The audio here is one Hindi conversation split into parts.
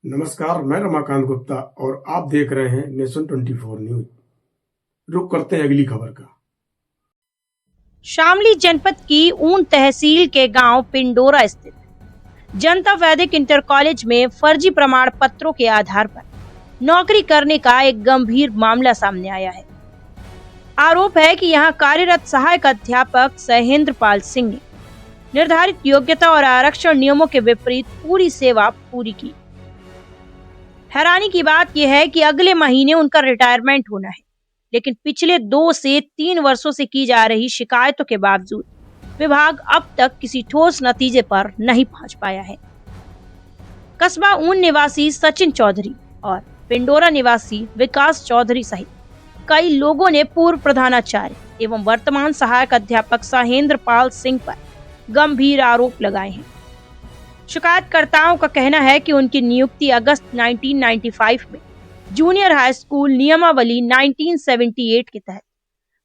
नमस्कार, मैं रमाकांत गुप्ता और आप देख रहे हैं नेशन 24 न्यूज। रुक करते हैं अगली खबर का। शामली जनपद की ऊन तहसील के गांव पिंडोरा स्थित जनता वैदिक इंटर कॉलेज में फर्जी प्रमाण पत्रों के आधार पर नौकरी करने का एक गंभीर मामला सामने आया है। आरोप है कि यहां कार्यरत सहायक अध्यापक सहेंद्र पाल सिंह ने निर्धारित योग्यता और आरक्षण नियमों के विपरीत पूरी सेवा पूरी की। हैरानी की बात यह है कि अगले महीने उनका रिटायरमेंट होना है, लेकिन पिछले 2 से 3 वर्षों से की जा रही शिकायतों के बावजूद विभाग अब तक किसी ठोस नतीजे पर नहीं पहुंच पाया है। कस्बा ऊन निवासी सचिन चौधरी और पिंडोरा निवासी विकास चौधरी सहित कई लोगों ने पूर्व प्रधानाचार्य एवं वर्तमान सहायक अध्यापक सहेंद्र पाल सिंह पर गंभीर आरोप लगाए हैं। शिकायतकर्ताओं का कहना है कि उनकी नियुक्ति अगस्त 1995 में जूनियर हाई स्कूल नियमावली 1978 के तहत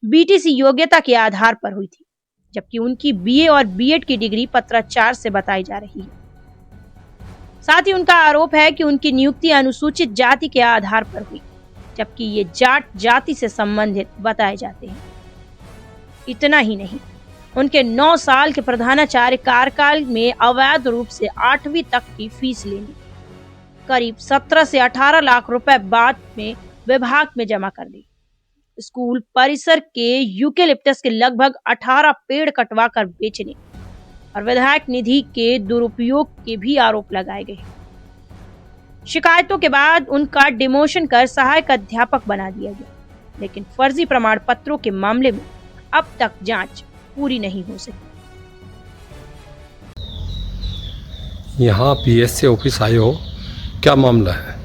बीटीसी योग्यता के आधार पर हुई थी, जबकि उनकी बीए और बीएड की डिग्री पत्राचार से बताई जा रही है। साथ ही उनका आरोप है कि उनकी नियुक्ति अनुसूचित जाति के आधार पर हुई, जबकि ये जाट जाति से संबंधित बताए जाते हैं। इतना ही नहीं, उनके 9 साल के प्रधानाचार्य कार्यकाल में अवैध रूप से 8वीं तक की फीस लेनी करीब 17 से 18 लाख रुपए बाद में विभाग में जमा कर दी। स्कूल परिसर के यूकेलिप्टस के लगभग 18 पेड़ कटवा कर बेचने और विधायक निधि के दुरुपयोग के भी आरोप लगाए गए। शिकायतों के बाद उनका डिमोशन कर सहायक अध्यापक बना दिया गया, लेकिन फर्जी प्रमाण पत्रों के मामले में अब तक जांच पूरी नहीं हो सकी। यहाँ पीएससी ऑफिस आए हो, क्या मामला है?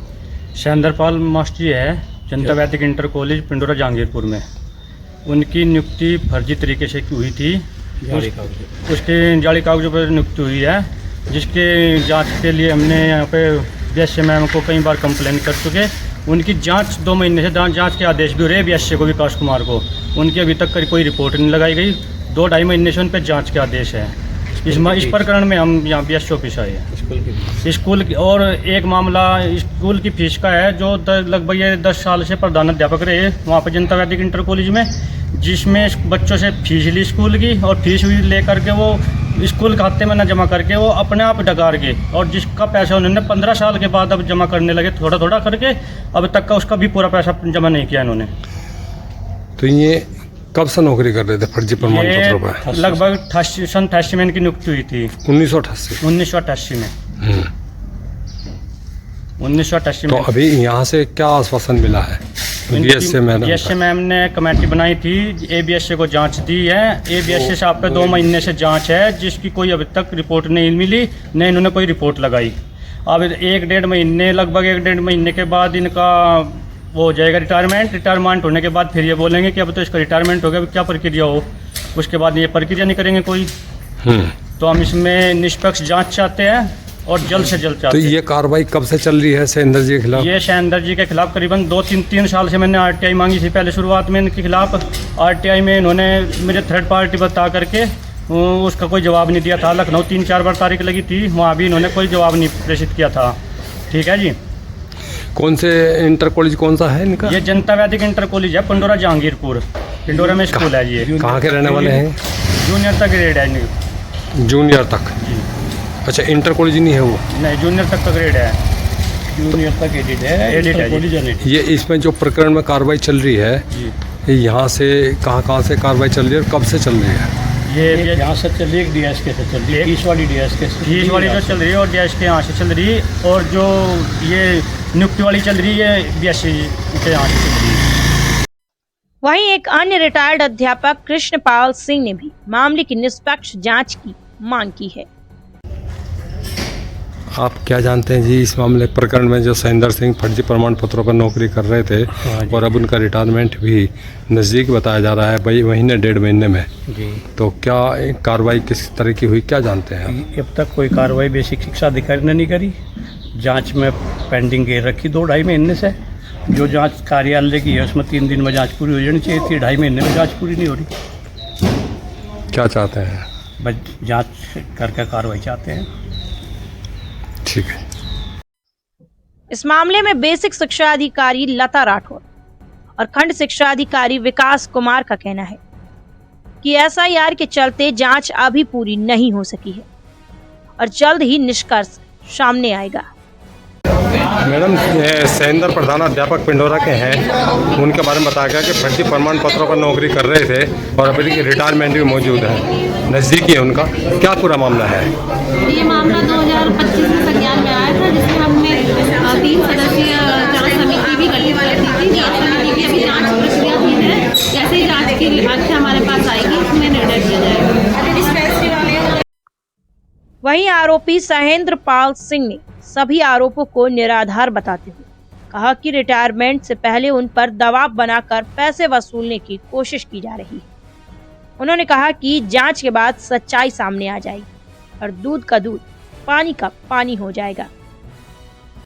सहेंद्र पाल मास्टर जी है, जनता वैदिक इंटर कॉलेज पिंडोरा जहांगीरपुर में। उनकी नियुक्ति फर्जी तरीके से हुई थी। उसके जाली कागजों पर नियुक्ति हुई है, जिसके जांच के लिए हमने यहाँ पे बीएससी मैम को कई बार कंप्लेन कर चुके। उनकी जांच 2 महीने से जांच के आदेश भी हो रहे बीएससी को, विकास कुमार को। उनकी अभी तक कोई रिपोर्ट नहीं लगाई गई। 2-2.5 महीने से उन पर जाँच के आदेश है। इस प्रकरण में हम यहाँ बीएससी ऑफिस आए हैं। स्कूल की और एक मामला स्कूल की फीस का है, जो लगभग ये 10 साल से प्रधानाध्यापक रहे वहाँ पर जनता वैदिक इंटर कॉलेज में, जिसमें बच्चों से फीस ली स्कूल की, और फीस ले करके वो स्कूल खाते में न जमा करके वो अपने आप डकार के, और जिसका पैसा उन्होंने 15 साल के बाद अब जमा करने लगे, थोड़ा थोड़ा करके। अब तक का उसका भी पूरा पैसा जमा नहीं किया इन्होंने। तो ये कब से नौकरी कर रहे थे फर्जी प्रमाण पत्रों पर? लगभग 88 में इनकी नियुक्ति हुई थी। 1988 में। 1988 में। तो अभी यहाँ से क्या आश्वासन मिला है? बीएससी मैम ने कमेटी बनाई थी, एबीएससी को जांच दी है। एबीएससी से आप पे 2 महीने से जांच है, जिसकी कोई अभी तक रिपोर्ट नहीं मिली, न इन्होंने कोई रिपोर्ट लगाई। अब 1-1.5 महीने, लगभग 1-1.5 महीने के बाद इनका वो हो जाएगा रिटायरमेंट होने के बाद फिर ये बोलेंगे कि अब तो इसका रिटायरमेंट हो गया, क्या प्रक्रिया हो। उसके बाद ये प्रक्रिया नहीं करेंगे कोई। तो हम इसमें निष्पक्ष जांच चाहते हैं और जल्द से जल्द चाहते हैं। तो ये कार्रवाई कब से चल रही है सहेंद्र जी के खिलाफ? ये सहेंद्र जी के खिलाफ करीबन 2-3 साल से मैंने आरटीआई मांगी थी। पहले शुरुआत में इनके खिलाफ आरटीआई में इन्होंने मुझे थर्ड पार्टी बता करके उसका कोई जवाब नहीं दिया था। लखनऊ 3-4 बार तारीख लगी थी, वहाँ भी इन्होंने कोई जवाब नहीं प्रेषित किया था। ठीक है जी। कौन से इंटर कॉलेज कौन सा है इनका? ये जनता वैदिक इंटर कॉलेज है, पिंडोरा जहांगीरपुर। पिंडोरा में स्कूल है। ये कहाँ के रहने वाले हैं? जूनियर तक ग्रेड है। जूनियर तक? अच्छा, इंटर कॉलेज नहीं है वो? नहीं, जूनियर तक का ग्रेड है। जूनियर तक एडिट है। ये इसमें जो प्रकरण में कार्रवाई चल रही है, यहाँ से कहाँ से कार्रवाई चल रही है और कब से चल रही है? ये यहाँ से चल रही है, डीएसके से चल रही है, फीस वाली डीएसके से, फीस वाली जो चल रही है और डीएसके यहाँ से चल रही है, और जो ये नियुक्ति वाली चल रही है बीएससी के यहाँ से चल रही है। वहीं एक अन्य रिटायर्ड अध्यापक कृष्णपाल सिंह ने भी मामले की निष्पक्ष जांच की मांग की है। आप क्या जानते हैं जी इस मामले प्रकरण में, जो सहेंद्र सिंह फर्जी प्रमाण पत्रों पर नौकरी कर रहे थे और अब उनका रिटायरमेंट भी नज़दीक बताया जा रहा है, भाई महीने 1.5 महीने में जी। तो क्या कार्रवाई किस तरह की हुई, क्या जानते हैं आप? अब तक कोई कार्रवाई बेसिक शिक्षा अधिकारी ने नहीं करी। जांच में पेंडिंग घेर रखी 2-2.5 महीने से। जो जांच कार्यालय की है उसमें 3 दिन में जांच पूरी हो जानी चाहिए थी, 2.5 महीने में जांच पूरी नहीं हो रही। क्या चाहते हैं? बस जांच करके कार्रवाई चाहते हैं। ठीक है। इस मामले में बेसिक शिक्षा अधिकारी लता राठौर और खंड शिक्षा अधिकारी विकास कुमार का कहना है कि एसआईआर के चलते जांच अभी पूरी नहीं हो सकी है और जल्द ही निष्कर्ष सामने आएगा। मैडम सैंदर प्रधानाध्यापक पिंडोरा के हैं, उनके बारे में बताया गया कि फर्जी प्रमाण पत्रों पर नौकरी कर रहे थे और अभी रिटायरमेंट भी मौजूद है, नज़दीकी है उनका। क्या पूरा मामला है? ये मामला 2025 में संज्ञान में आया था, जिसमें हमने 3 सदस्यीय जांच समिति भी गठित कर दी थी। जांच समिति की अभी जांच प्रक्रिया भी है, जैसे ही जांच की आख्या हमारे पास आएगी उसमें निर्णय किया जाएगा। वहीं आरोपी सहेंद्र पाल सिंह ने सभी आरोपों को निराधार बताते हुए कहा कि रिटायरमेंट से पहले उन पर दबाव बनाकर पैसे वसूलने की कोशिश की जा रही है। उन्होंने कहा कि जांच के बाद सच्चाई सामने आ जाएगी और दूध का दूध, पानी का पानी हो जाएगा।